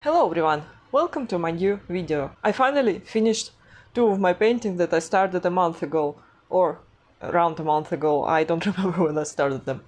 Hello everyone, welcome to my new video. I finally finished two of my paintings that I started a month ago, or around a month ago, I don't remember when I started them.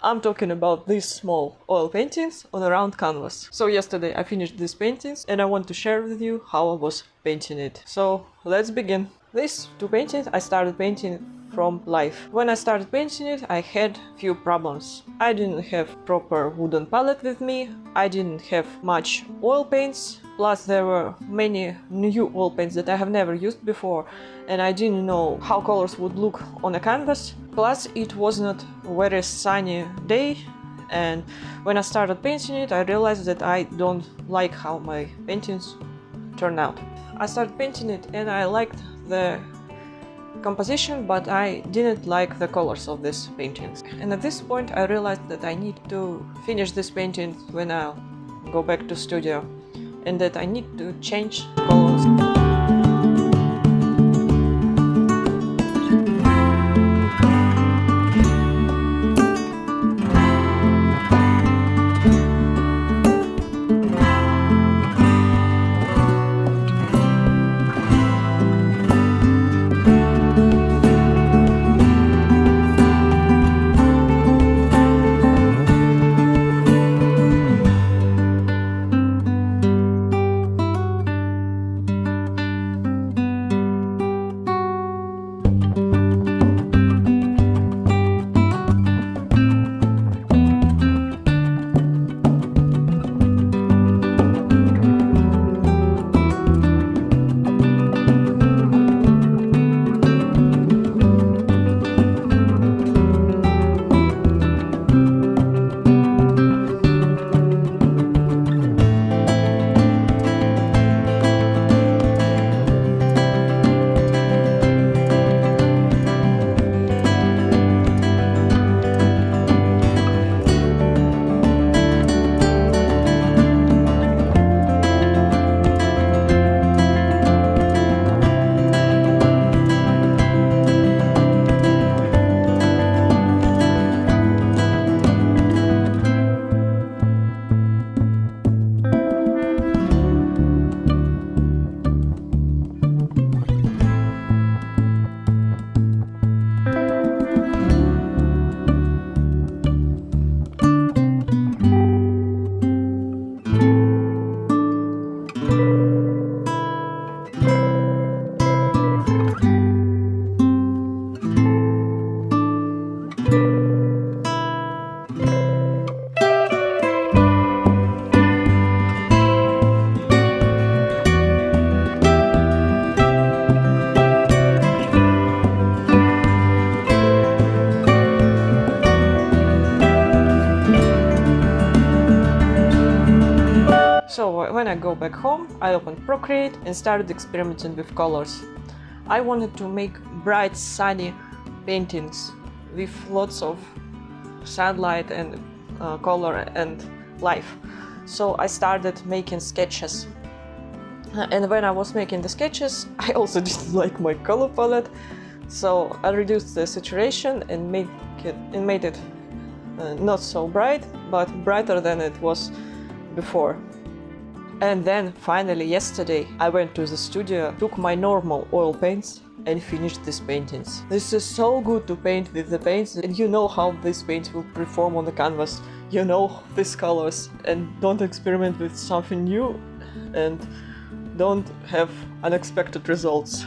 I'm talking about these small oil paintings on a round canvas. So yesterday I finished these paintings and I want to share with you how I was painting it. So let's begin. These two paintings I started painting from life. When I started painting it, I had few problems. I didn't have proper wooden palette with me, I didn't have much oil paints, plus there were many new oil paints that I have never used before, and I didn't know how colors would look on a canvas. Plus it was not a very sunny day, and when I started painting it, I realized that I don't like how my paintings turn out. I started painting it and I liked the composition, but I didn't like the colors of these paintings. And at this point I realized that I need to finish this painting when I'll go back to studio, and that I need to change colors. So when I go back home, I opened Procreate and started experimenting with colors. I wanted to make bright, sunny paintings with lots of sunlight and color and life. So I started making sketches. And when I was making the sketches, I also didn't like my color palette. So I reduced the saturation and made it not so bright, but brighter than it was before. And then finally yesterday I went to the studio, took my normal oil paints and finished these paintings. This is so good to paint with the paints, and you know how these paints will perform on the canvas. You know these colors, and don't experiment with something new and don't have unexpected results.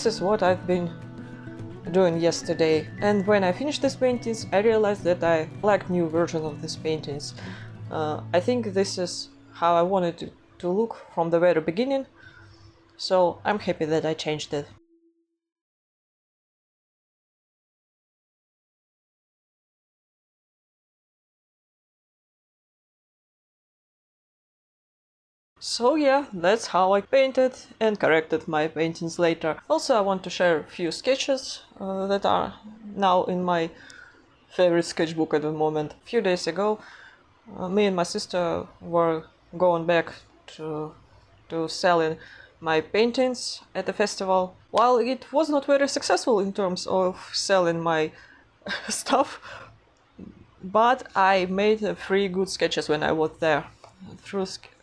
this is what I've been doing yesterday. And when I finished these paintings, I realized that I like new version of these paintings. I think this is how I wanted to look from the very beginning, so I'm happy that I changed it. So yeah, that's how I painted and corrected my paintings later. Also, I want to share a few sketches that are now in my favorite sketchbook at the moment. A few days ago, me and my sister were going back to selling my paintings at the festival. While it was not very successful in terms of selling my stuff, but I made 3 good sketches when I was there.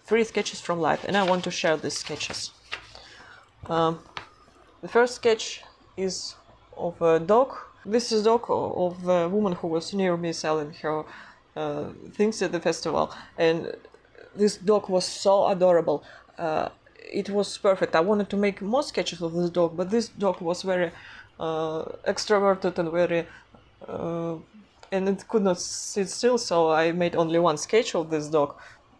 3 sketches from life, and I want to share these sketches. The first sketch is of a dog. This is a dog of the woman who was near me selling her things at the festival, and this dog was so adorable. It was perfect. I wanted to make more sketches of this dog, but this dog was very extroverted and very and it could not sit still, so I made only 1 sketch of this dog.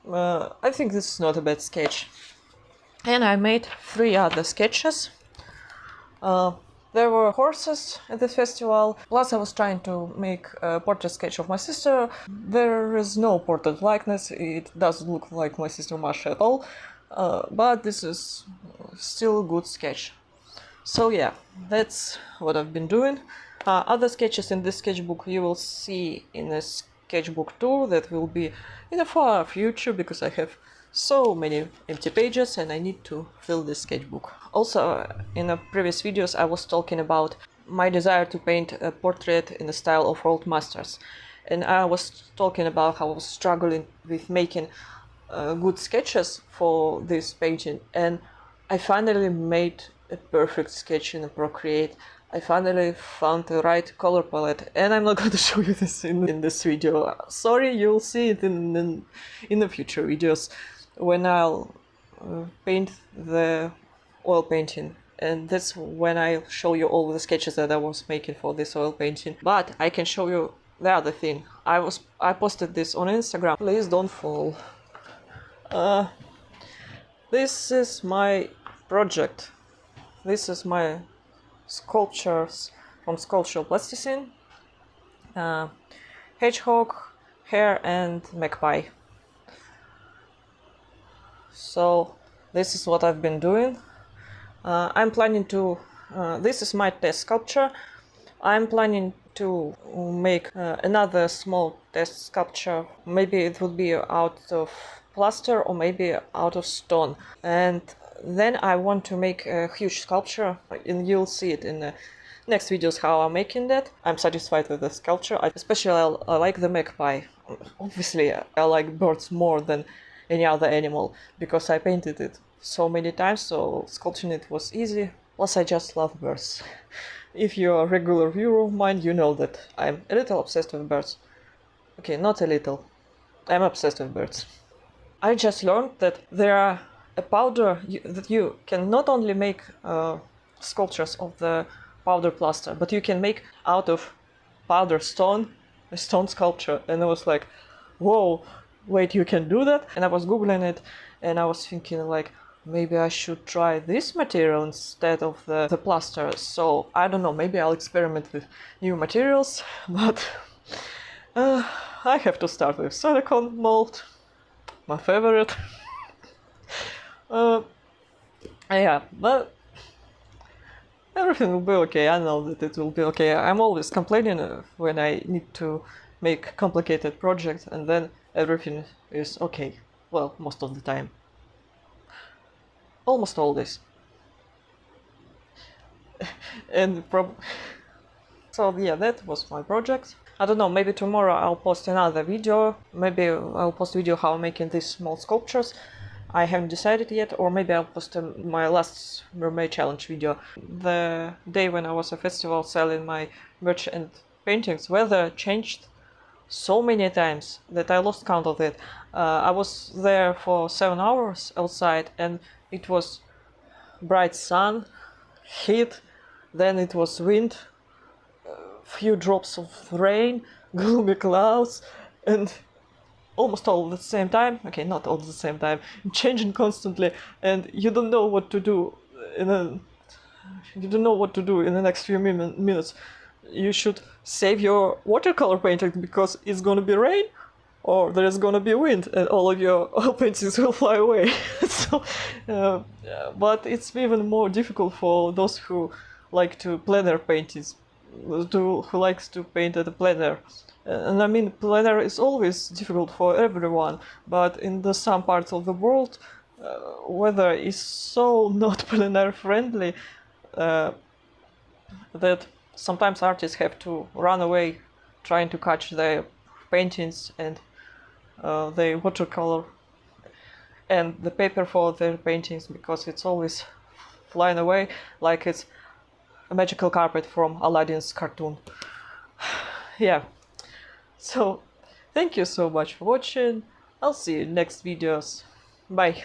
I think this is not a bad sketch. And I made 3 other sketches. There were horses at the festival, plus I was trying to make a portrait sketch of my sister. There is no portrait likeness, it doesn't look like my sister Masha at all, but this is still a good sketch. So yeah, that's what I've been doing. Other sketches in this sketchbook you will see in a sketchbook tour that will be in the far future, because I have so many empty pages and I need to fill this sketchbook. Also, in the previous videos I was talking about my desire to paint a portrait in the style of old masters, and I was talking about how I was struggling with making good sketches for this painting, and I finally made a perfect sketch in Procreate. I finally found the right color palette, and I'm not going to show you this in this video. Sorry, you'll see it in the future videos when I'll paint the oil painting, and that's when I'll show you all the sketches that I was making for this oil painting. But I can show you the other thing. I posted this on Instagram. Please don't fall. This is my project. This is my sculptures from Sculptural Plasticine. Hedgehog, hare and magpie. So this is what I've been doing. I'm planning to, this is my test sculpture. I'm planning to make another small test sculpture. Maybe it would be out of plaster or maybe out of stone. And then I want to make a huge sculpture, and you'll see it in the next videos how I'm making that. I'm satisfied with the sculpture. Especially I like the magpie. Obviously I like birds more than any other animal because I painted it so many times, so sculpting it was easy. Plus I just love birds. If you're a regular viewer of mine, you know that I'm a little obsessed with birds. Okay, not a little. I'm obsessed with birds. I just learned that there are a powder that you can not only make sculptures of the powder plaster, but you can make out of powder stone, a stone sculpture. And I was like, whoa, wait, you can do that? And I was googling it, and I was thinking like, maybe I should try this material instead of the plaster. So I don't know, maybe I'll experiment with new materials, but I have to start with silicone mold, my favorite. Yeah, but everything will be okay. I know that it will be okay. I'm always complaining when I need to make complicated projects, and then everything is okay. Well, most of the time. Almost always. And so yeah, that was my project. I don't know, maybe tomorrow I'll post another video. Maybe I'll post a video how I'm making these small sculptures. I haven't decided yet, or maybe I'll post my last mermaid challenge video. The day when I was at festival selling my merch and paintings, weather changed so many times that I lost count of it. I was there for 7 hours outside, and it was bright sun, heat, then it was wind, few drops of rain, gloomy clouds, and almost all at the same time. Okay, not all at the same time, changing constantly, and you don't know what to do in a you don't know what to do in the next few minutes. You should save your watercolor painting because it's gonna be rain, or there's gonna be wind, and all of your oil paintings will fly away. So, but it's even more difficult for those who like to plein-air paintings, who likes to paint at a plein-air. And I mean, plein-air is always difficult for everyone, but in some parts of the world, weather is so not plein-air friendly that sometimes artists have to run away trying to catch their paintings and their watercolor and the paper for their paintings, because it's always flying away like it's a magical carpet from Aladdin's cartoon. Yeah, so thank you so much for watching. I'll see you in next videos. Bye.